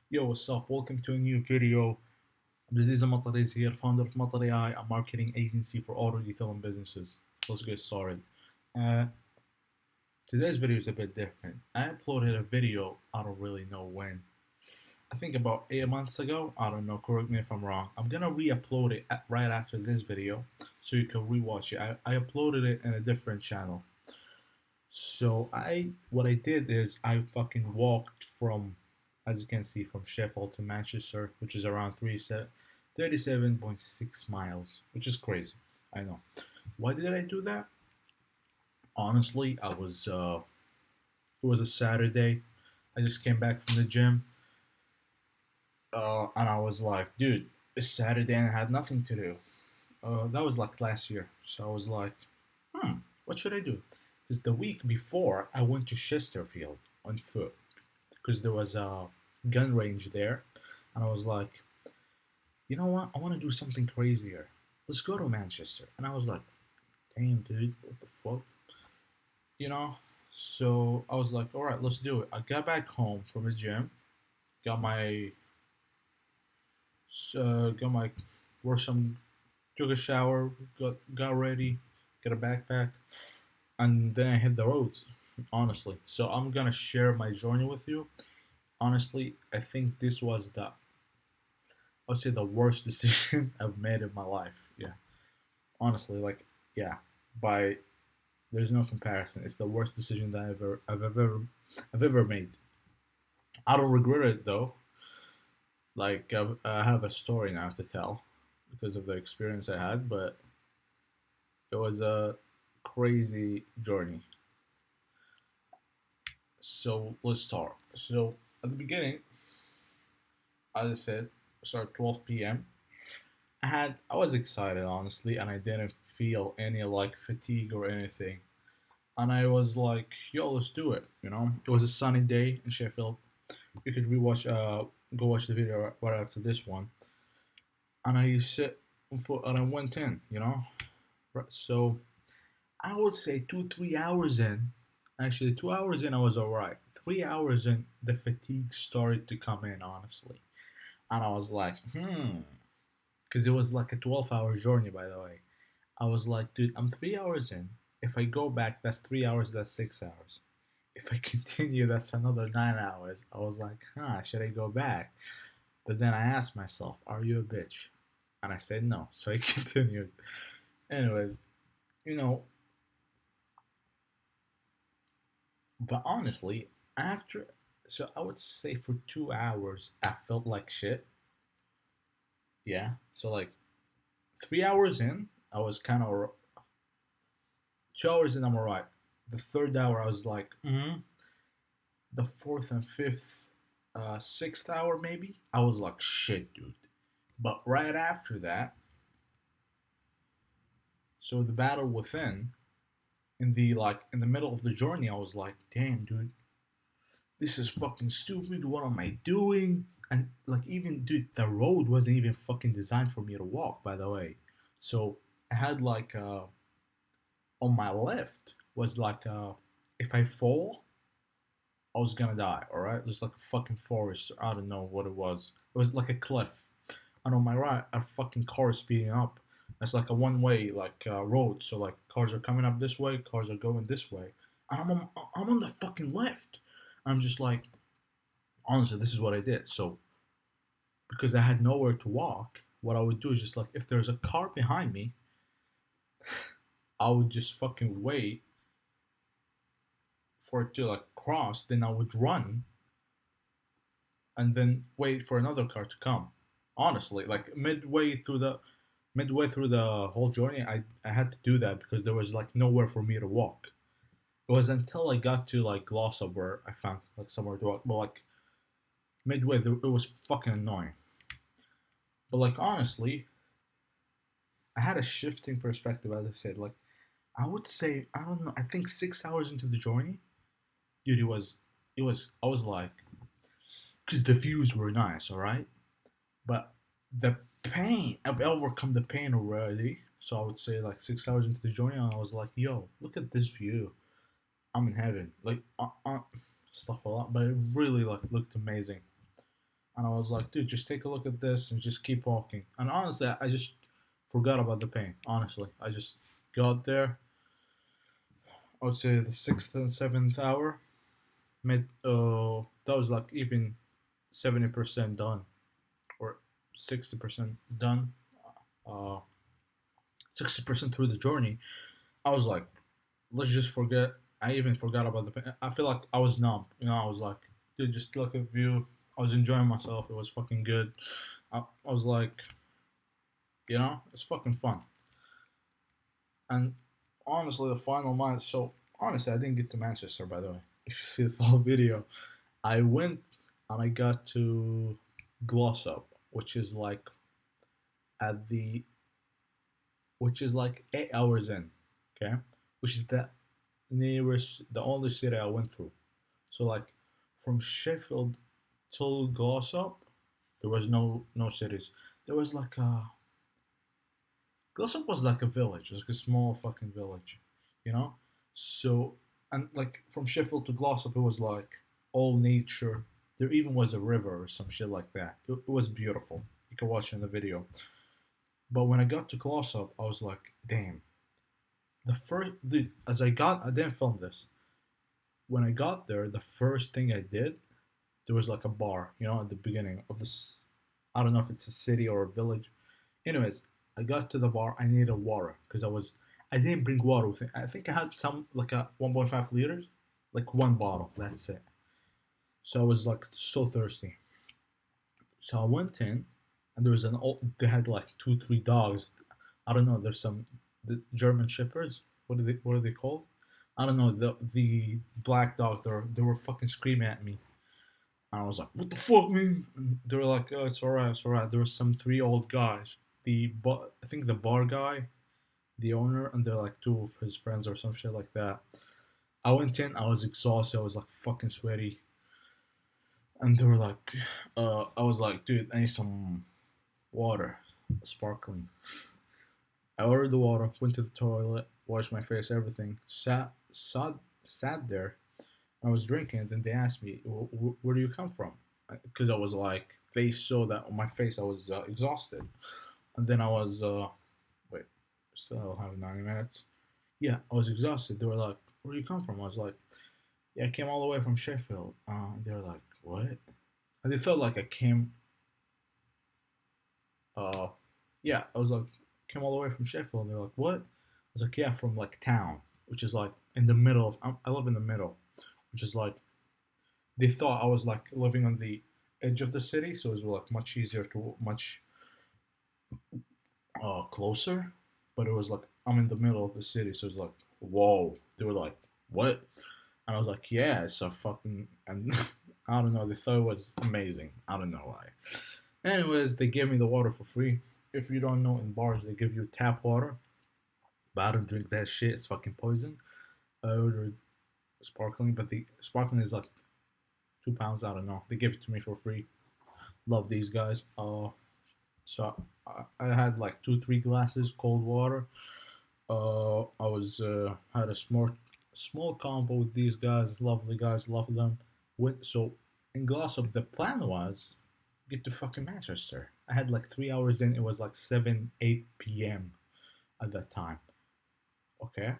Yo, what's up? Welcome to a new video. This is MATARI here, founder of MATARI, a marketing agency for auto detailing businesses. Let's get started. Uh, Today's video is a bit different. I uploaded a video, I don't really know when. I think about 8 months ago. I don't know, correct me if I'm wrong. I'm gonna re-upload it right after this video so you can rewatch it. I uploaded it in a different channel. So what I did is I fucking walked from, as you can see, from Sheffield to Manchester, which is around 37.6 miles, which is crazy. I know. Why did I do that? Honestly, it was a Saturday. I just came back from the gym, and I was like, dude, it's Saturday and I had nothing to do. That was like last year, so I was like, what should I do? Because the week before, I went to Chesterfield on foot because there was a gun range there, and I was like, you know what? I want to do something crazier. Let's go to Manchester. And I was like, damn, dude, what the fuck? You know? So I was like, all right, let's do it. I got back home from the gym, got my, got my, wore some, took a shower, got ready, got a backpack, and then I hit the roads. Honestly, so I'm gonna share my journey with you. Honestly, I think this was I'd say the worst decision I've made in my life. Yeah, honestly, like, yeah, by there's no comparison. It's the worst decision that I've ever made. I don't regret it though. Like I have a story now to tell because of the experience I had, but it was a crazy journey. So let's start. So at the beginning, as I said, start 12 p.m. I was excited honestly, and I didn't feel any like fatigue or anything. And I was like, "Yo, let's do it." You know, it was a sunny day in Sheffield. You could go watch the video right after this one. And I sit and I went in. You know, so I would say 3 hours in. Actually, 2 hours in, I was alright. 3 hours in, the fatigue started to come in, honestly. And I was like, because it was like a 12-hour journey, by the way. I was like, dude, I'm 3 hours in. If I go back, that's 3 hours, that's 6 hours. If I continue, that's another 9 hours. I was like, should I go back? But then I asked myself, are you a bitch? And I said no. So I continued. Anyways, you know, but honestly, after, so I would say for 2 hours, I felt like shit. Yeah. So like 3 hours in, I was kind of 2 hours in, I'm alright. The third hour, I was like, The fourth and fifth, sixth hour, maybe, I was like, shit, dude. But right after that, so the battle within, in the middle of the journey, I was like, damn, dude, this is fucking stupid. What am I doing? And like, even, dude, the road wasn't even fucking designed for me to walk, by the way. So I had like on my left was like if I fall, I was gonna die. All right, it was like a fucking forest. I don't know what it was. It was like a cliff. And on my right, a fucking car speeding up. It's like a one-way like road. So like cars are coming up this way, cars are going this way, and I'm on the fucking left. I'm just like, honestly, this is what I did. So because I had nowhere to walk, what I would do is just like if there's a car behind me, I would just fucking wait for it to like cross. Then I would run and then wait for another car to come. Honestly, like midway through the whole journey, I had to do that because there was like nowhere for me to walk. It was until I got to like Glossa where I found like somewhere to walk. But like midway, it was fucking annoying. But like honestly, I had a shifting perspective, as I said. Like I would say, I don't know. I think 6 hours into the journey, dude, it was. I was like, because the views were nice, all right. But the pain, I've overcome the pain already. So I would say like 6 hours into the journey, and I was like, yo, look at this view. I'm in heaven. Like stuff a lot, but it really like looked amazing. And I was like, dude, just take a look at this and just keep walking. And honestly, I just forgot about the pain. Honestly, I just got there. I would say the sixth and seventh hour. Mid, that was like even 70% done or 60% done. 60% through the journey. I was like, let's just forget. I even forgot about the pain. I feel like I was numb. I was like, dude, just look at view. I was enjoying myself. It was fucking good. I was like, it's fucking fun. And honestly, the final mile. So honestly, I didn't get to Manchester, by the way. If you see the full video, I went and I got to Glossop, which is like at the, which is like 8 hours in, okay, which is the only city I went through. So like from Sheffield till Glossop, there was no cities. There was like a Glossop was like a village. It was like a small fucking village, you know. So and like from Sheffield to Glossop, it was like all nature. There even was a river or some shit like that. It was beautiful. You can watch it in the video. But when I got to Glossop, I was like, damn. The first, dude, I didn't film this. When I got there, the first thing I did, there was like a bar, at the beginning of this. I don't know if it's a city or a village. Anyways, I got to the bar. I needed water because I didn't bring water with me. I think I had some like a 1.5 liters, like one bottle. That's it. So I was like so thirsty. So I went in, and there was an old. They had like two, three dogs. I don't know. There's some the German shepherds. What are they called? I don't know. The black dogs. They were fucking screaming at me. And I was like, "What the fuck, man?" And they were like, "Oh, it's alright, it's alright." There were some three old guys. I think the bar guy, the owner, and they're like two of his friends or some shit like that. I went in. I was exhausted. I was like fucking sweaty. And they were like, I was like, dude, I need some water, sparkling. I ordered the water, went to the toilet, washed my face, everything, sat there. I was drinking, and then they asked me, "Where do you come from?" Because I was like, they saw that on my face I was exhausted, and then I was, wait, still have 90 minutes. Yeah, I was exhausted. They were like, "Where do you come from?" I was like, "Yeah, I came all the way from Sheffield." They were like, "What?" And they felt like I came, uh, yeah, I was like, came all the way from Sheffield. And they're like, "What?" I was like, "Yeah, from like town, which is like in the middle of. I live in the middle, which is like they thought I was like living on the edge of the city, so it was like much easier to much closer. But it was like I'm in the middle of the city, so it's like whoa. They were like, "What?" And I was like, "Yeah, it's a fucking." And I don't know. They thought it was amazing. I don't know why. Anyways, they gave me the water for free. If you don't know, in bars they give you tap water, but I don't drink that shit. It's fucking poison. I ordered sparkling, but the sparkling is like £2. I don't know. They give it to me for free. Love these guys. So I had like two, three glasses cold water. I was had a small combo with these guys. Lovely guys, love them. So in Glossop, the plan was get to fucking Manchester. I had like 3 hours in. It was like 7, 8 p.m. at that time. Okay,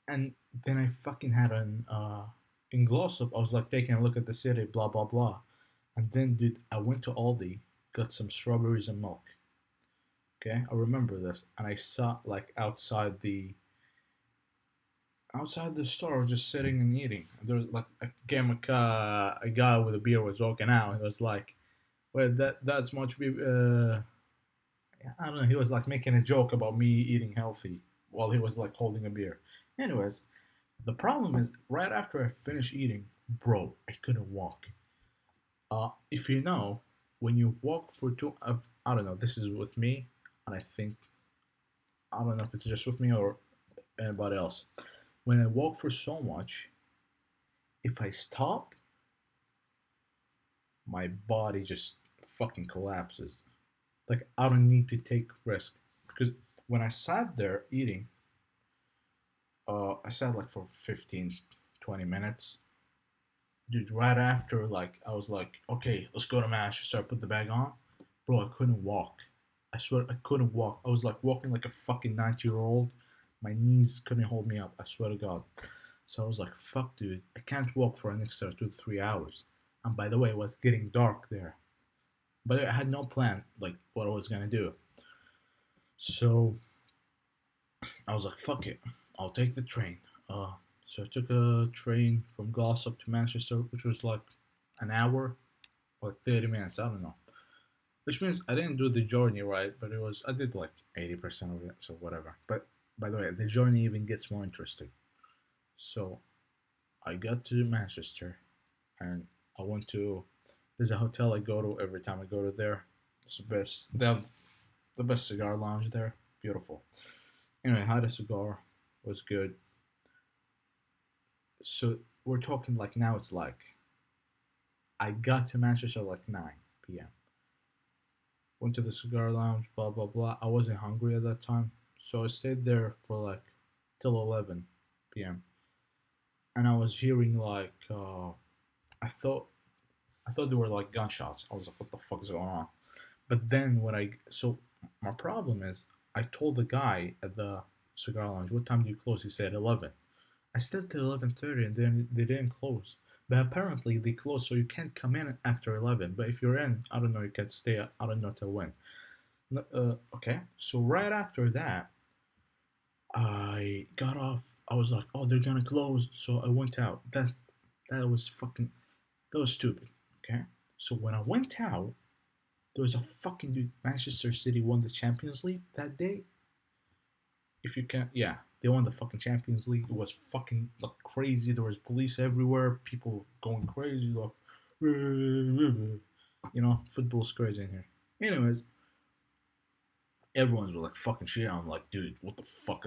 and then I fucking had an in Glossop. I was like taking a look at the city, blah blah blah, and then dude, I went to Aldi, got some strawberries and milk. Okay, I remember this, and I sat like outside the store, just sitting and eating. There was like a guy with a beer was walking out. And it was like, "Well, that's much be." I don't know. He was like making a joke about me eating healthy while he was like holding a beer. Anyways, the problem is right after I finished eating, bro, I couldn't walk. If you know, when you walk for I don't know. This is with me, and I don't know if it's just with me or anybody else. When I walk for so much, if I stop, my body just fucking collapses. Like I don't need to take risk because when I sat there eating, I sat like for 15, 20 minutes. Dude, right after, like, I was like, okay, let's go to Manchester. I put the bag on. Bro, I couldn't walk. I swear, I couldn't walk. I was like walking like a fucking 90-year-old. My knees couldn't hold me up. I swear to God. So I was like, fuck, dude. I can't walk for an extra 2 to 3 hours. And by the way, it was getting dark there. But I had no plan, like, what I was gonna do. So I was like, fuck it. I'll take the train. So I took a train from Glossop to Manchester, which was like an hour, or like 30 minutes. I don't know. Which means I didn't do the journey right, but I did like 80% of it, so whatever. But by the way, the journey even gets more interesting. So I got to Manchester and I went to, there's a hotel I go to every time I go to there. It's the best. They have the best cigar lounge there. Beautiful. Anyway, I had a cigar. It was good. So we're talking like now it's like I got to Manchester like 9 p.m. Went to the cigar lounge, blah blah blah. I wasn't hungry at that time, so I stayed there for like till 11 p.m. And I was hearing like I thought I thought there were like gunshots. I was like, what the fuck is going on? But then when I so my problem is I told the guy at the cigar lounge, what time do you close? He said 11. I stayed till 11:30 and then they didn't close. But apparently they closed, so you can't come in after 11. But if you're in, I don't know, you can stay. I don't know till when. Okay, so right after that, I got off. I was like, oh, they're gonna close. So I went out. That was fucking that was stupid. Okay, so when I went out, there was a fucking dude. Manchester City won the Champions League that day. If you can, yeah, they won the fucking Champions League. It was fucking like crazy. There was police everywhere, people going crazy, like, football's crazy in here. Anyways, everyone's like fucking shit. I'm like, dude, what the fuck?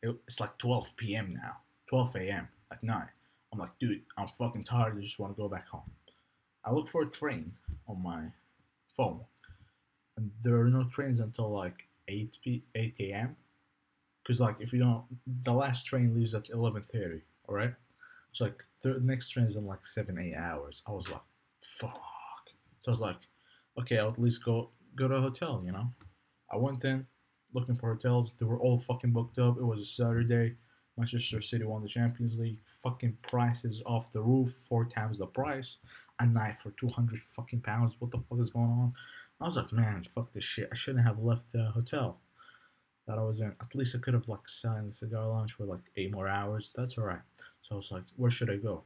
It's like 12 p.m. now, 12 a.m. at night. I'm like, dude, I'm fucking tired. I just want to go back home. I look for a train on my phone, and there are no trains until like 8 a.m. Because like if you don't, the last train leaves at 11:30. All right, so like the next train is in like 7 8 hours. I was like, fuck. So I was like, okay, I'll at least go to a hotel. I went in looking for hotels. They were all fucking booked up. It was a Saturday. Manchester City won the Champions League. Fucking prices off the roof, 4 times the price. A night for 200 fucking pounds. What the fuck is going on? I was like, man, fuck this shit. I shouldn't have left the hotel that I was in. At least I could have like sat in the cigar lounge for like 8 more hours. That's alright. So I was like, where should I go?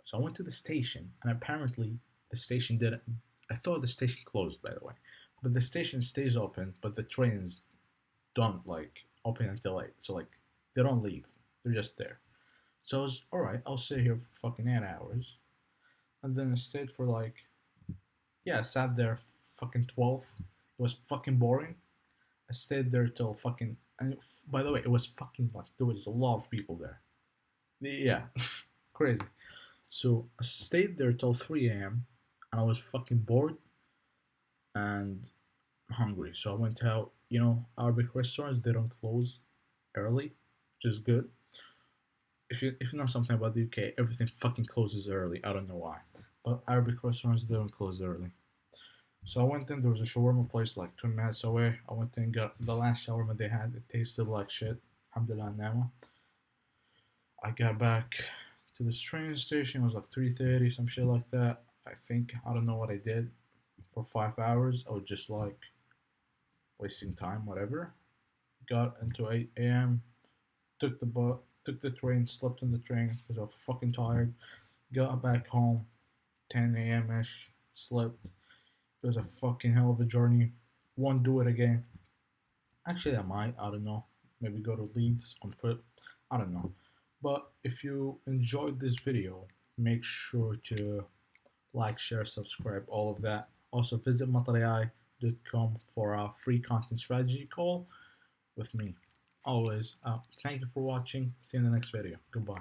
So I went to the station, and apparently the station didn't. I thought the station closed, by the way, but the station stays open, but the trains don't like open until 8. So like they don't leave. They're just there. So I was alright. I'll sit here for fucking 8 hours, and then I stayed for like yeah, I sat there fucking 12. It was fucking boring. I stayed there till fucking. And by the way, it was fucking like there was a lot of people there. Yeah, crazy. So I stayed there till 3 a.m. and I was fucking bored and hungry. So I went out. Arabic restaurants they don't close early, which is good. If you know something about the UK, everything fucking closes early. I don't know why, but Arabic restaurants they don't close early. So I went in. There was a shawarma place like 2 minutes away. I went in, got the last shawarma they had. It tasted like shit. Alhamdulillah, Nama. I got back to this train station. It was like 3:30, some shit like that. I think I don't know what I did for 5 hours. I was just like wasting time, whatever. Got into 8 a.m. Took the train, slept in the train because I was fucking tired. Got back home, 10 a.m. ish. Slept. It was a fucking hell of a journey. Won't do it again. Actually, I might. I don't know. Maybe go to Leeds on foot. I don't know. But if you enjoyed this video, make sure to like, share, subscribe, all of that. Also, visit MATARI.com for a free content strategy call with me. Always. Thank you for watching. See you in the next video. Goodbye.